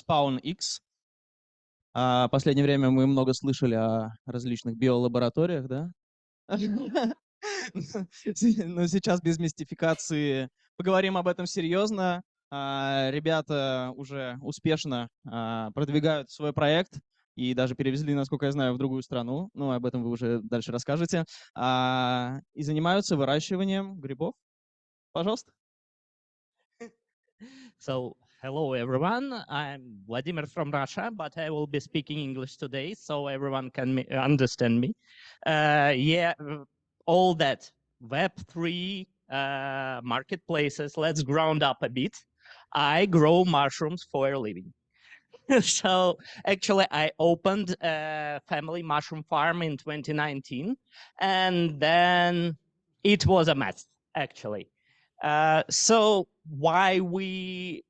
SpawnX. В последнее время мы много слышали о различных биолабораториях, да? Но сейчас без мистификации поговорим об этом серьезно. Ребята уже успешно продвигают свой проект и даже перевезли, насколько я знаю, в другую страну. Ну, об этом вы уже дальше расскажете. И занимаются выращиванием грибов. Пожалуйста. So, hello everyone. I'm Vladimir from Russia, but I will be speaking English today so everyone can understand me. All that Web3 marketplaces, let's ground up a bit. I grow mushrooms for a living. So actually I opened a family mushroom farm in 2019 and then it was a mess actually. So why we're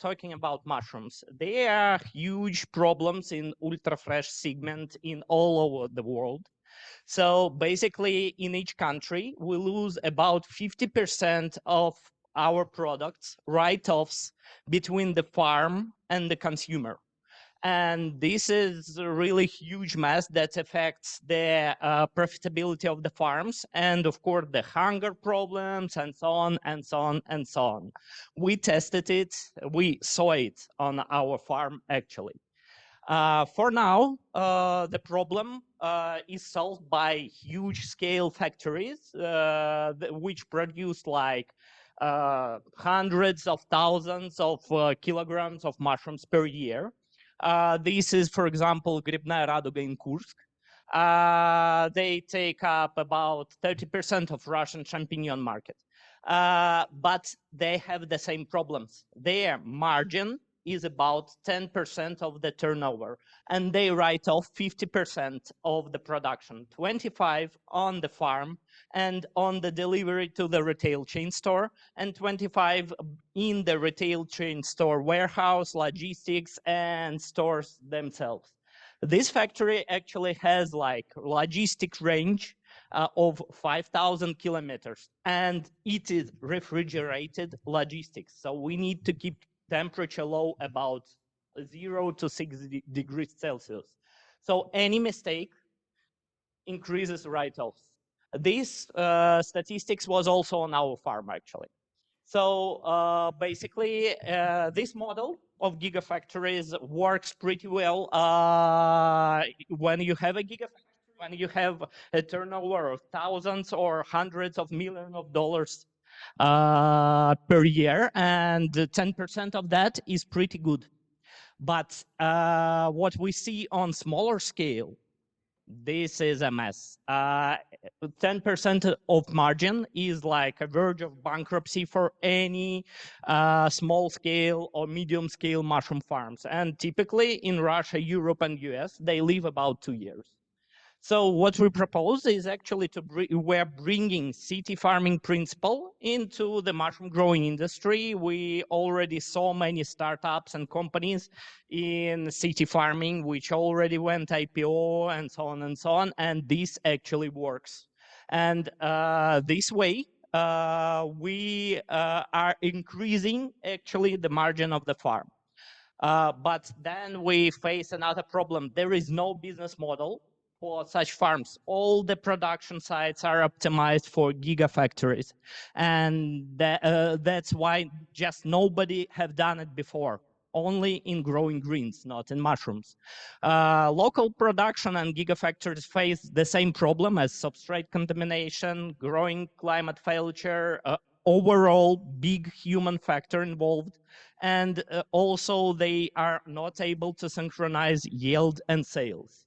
talking about mushrooms? There are huge problems in ultra fresh segment in all over the world. So basically in each country, we lose about 50% of our products write-offs between the farm and the consumer. And this is a really huge mess that affects the profitability of the farms and of course the hunger problems and so on and so on and so on. We tested it, we saw it on our farm actually. For now, the problem is solved by huge scale factories which produce like hundreds of thousands of kilograms of mushrooms per year. This is, for example, Gribnaya Raduga in Kursk. They take up about 30% of Russian champignon market. But they have the same problems. Their margin is about 10% of the turnover, and they write off 50% of the production, 25 on the farm and on the delivery to the retail chain store, and 25 in the retail chain store warehouse, logistics, and stores themselves. This factory actually has like logistic range of 5,000 kilometers, and it is refrigerated logistics. So we need to keep temperature low about 0 to 6 degrees Celsius. So any mistake increases write-offs. This statistics was also on our farm actually. So basically this model of gigafactories works pretty well when you have a gigafactory, when you have a turnover of thousands or hundreds of millions of dollars per year, and 10% of that is pretty good. But what we see on smaller scale, this is a mess. 10% of margin is like a verge of bankruptcy for any small scale or medium scale mushroom farms. And typically in Russia, Europe, and US, they live about 2 years. So what we propose is actually we're bringing city farming principle into the mushroom growing industry. We already saw many startups and companies in city farming, which already went IPO and so on and so on. And this actually works. And this way, we are increasing actually the margin of the farm. But then we face another problem. There is no business model for such farms. All the production sites are optimized for gigafactories. And that's why just nobody have done it before. Only in growing greens, not in mushrooms. Local production and gigafactories face the same problem as substrate contamination, growing climate failure, overall big human factor involved. And also they are not able to synchronize yield and sales.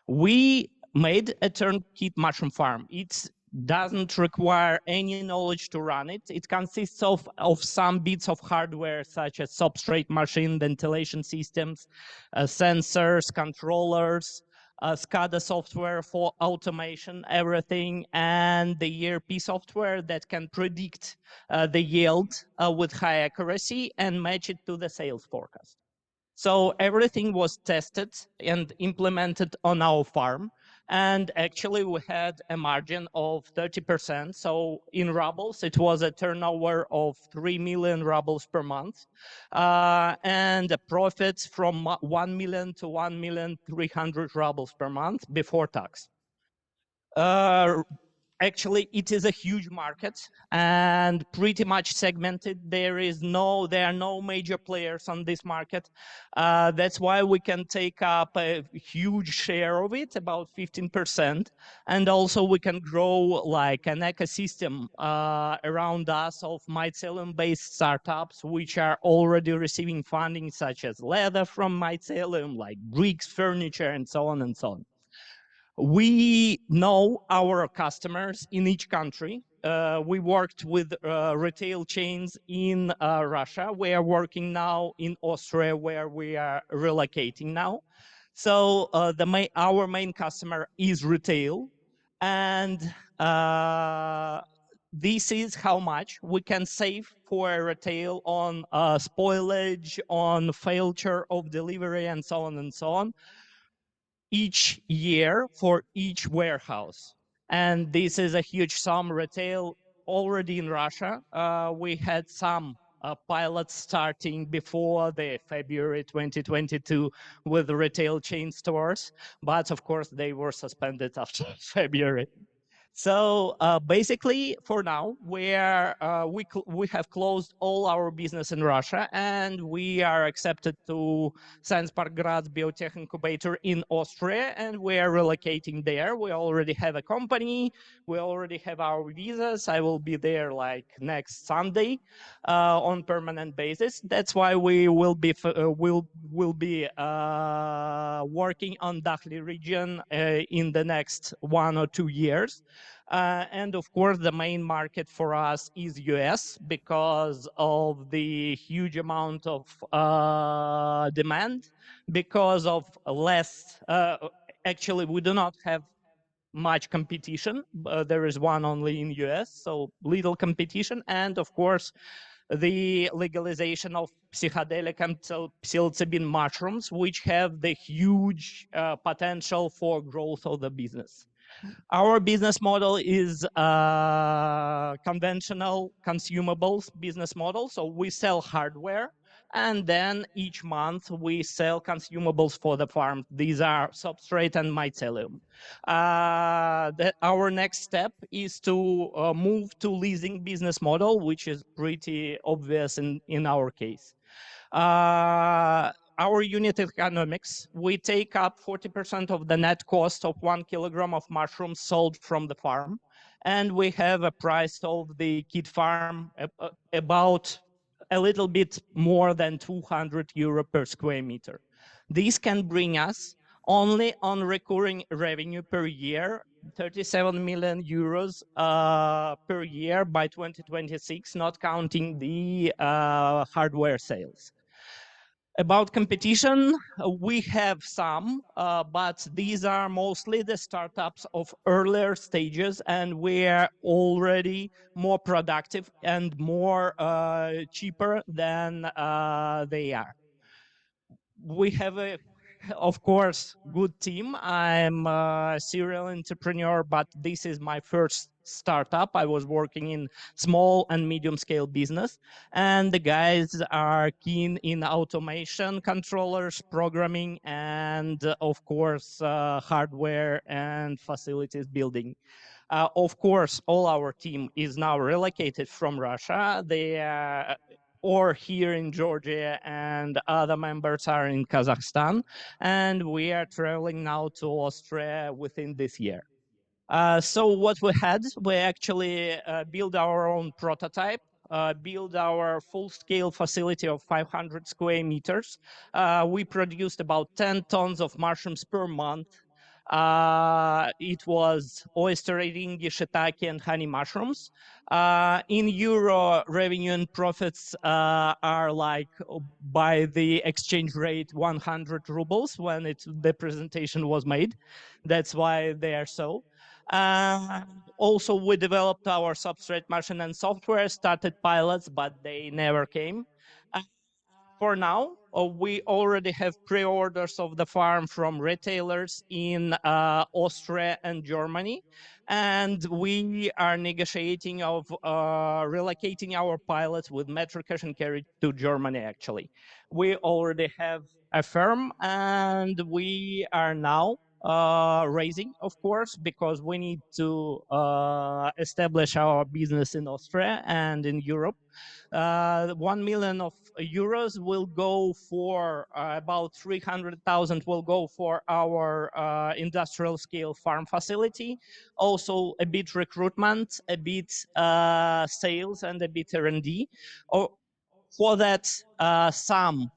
We made a turnkey mushroom farm. It doesn't require any knowledge to run it. It consists of some bits of hardware such as substrate machine, ventilation systems, sensors, controllers, SCADA software for automation, everything, and the ERP software that can predict the yield with high accuracy and match it to the sales forecast. So everything was tested and implemented on our farm. And actually, we had a margin of 30%. So in rubles, it was a turnover of 3 million rubles per month, and a profits from 1 million to 1,300,000 rubles per month before tax. Actually, it is a huge market and pretty much segmented. There are no major players on this market. That's why we can take up a huge share of it, about 15%. And also we can grow like an ecosystem around us of mycelium-based startups, which are already receiving funding, such as leather from mycelium, like bricks, furniture, and so on and so on. We know our customers in each country. We worked with retail chains in Russia. We are working now in Austria, where we are relocating now. So our main customer is retail, and this is how much we can save for retail on spoilage, on failure of delivery, and so on and so on, each year for each warehouse. And this is a huge sum. Retail already in Russia. We had some pilots starting before the February 2022 with retail chain stores, but of course they were suspended after February. So basically, for now, we have closed all our business in Russia, and we are accepted to Science Park Graz Biotech Incubator in Austria, and we are relocating there. We already have a company. We already have our visas. I will be there like next Sunday on permanent basis. That's why we will be working on Dakhli region in the next 1 or 2 years. And of course, the main market for us is US because of the huge amount of demand, because of less, actually, we do not have much competition. There is one only in US, so little competition. And of course, the legalization of psychedelic and psilocybin mushrooms, which have the huge potential for growth of the business. Our business model is a conventional consumables business model. So we sell hardware, and then each month we sell consumables for the farm. These are substrate and mycelium. Our next step is to move to leasing business model, which is pretty obvious in our case. Our unit economics, we take up 40% of the net cost of 1 kilogram of mushrooms sold from the farm. And we have a price of the kid farm about a little bit more than 200 euro per square meter. This can bring us only on recurring revenue per year, 37 million euros per year by 2026, not counting the hardware sales. About competition, we have some, but these are mostly the startups of earlier stages, and we are already more productive and more cheaper than they are. We have a, of course, good team. I'm a serial entrepreneur, but this is my first startup. I was working in small and medium scale business, and the guys are keen in automation, controllers, programming, and of course, hardware and facilities building. Of course, all our team is now relocated from Russia. They or here in Georgia, and other members are in Kazakhstan. And we are traveling now to Austria within this year. So what we actually built our own prototype, build our full-scale facility of 500 square meters. We produced about 10 tons of mushrooms per month. It was oyster ringi, shiitake, and honey mushrooms. In euro, revenue and profits are like by the exchange rate 100 rubles when the presentation was made. That's why they are so. Also, we developed our substrate machine and software, started pilots, but they never came. For now, We already have pre-orders of the farm from retailers in Austria and Germany. And we are negotiating of relocating our pilots with Metro Cash and Carry to Germany, actually. We already have a firm, and we are now raising, of course, because we need to establish our business in Austria and in Europe. 1 million of euros will go for about 300,000 will go for our industrial scale farm facility. Also a bit recruitment, a bit sales, and a bit R&D. For that sum,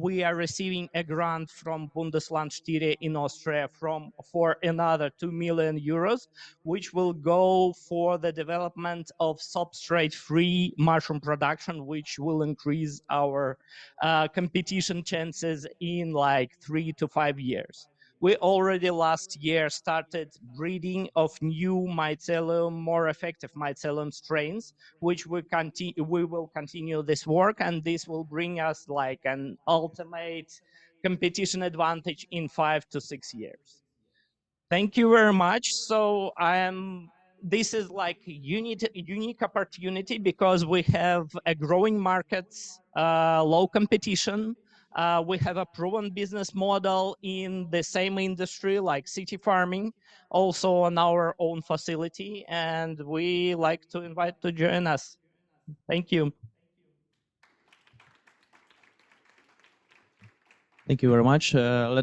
we are receiving a grant from Bundeslandstiere in Austria for another 2 million euros, which will go for the development of substrate-free mushroom production, which will increase our competition chances in like 3 to 5 years. We already last year started breeding of new mycelium, more effective mycelium strains, which we will continue this work, and this will bring us like an ultimate competition advantage in 5 to 6 years. Thank you very much. So this is like a unique opportunity because we have a growing market, low competition. We have a proven business model in the same industry like city farming, also on our own facility, and we like to invite to join us. Thank you. Thank you very much. Let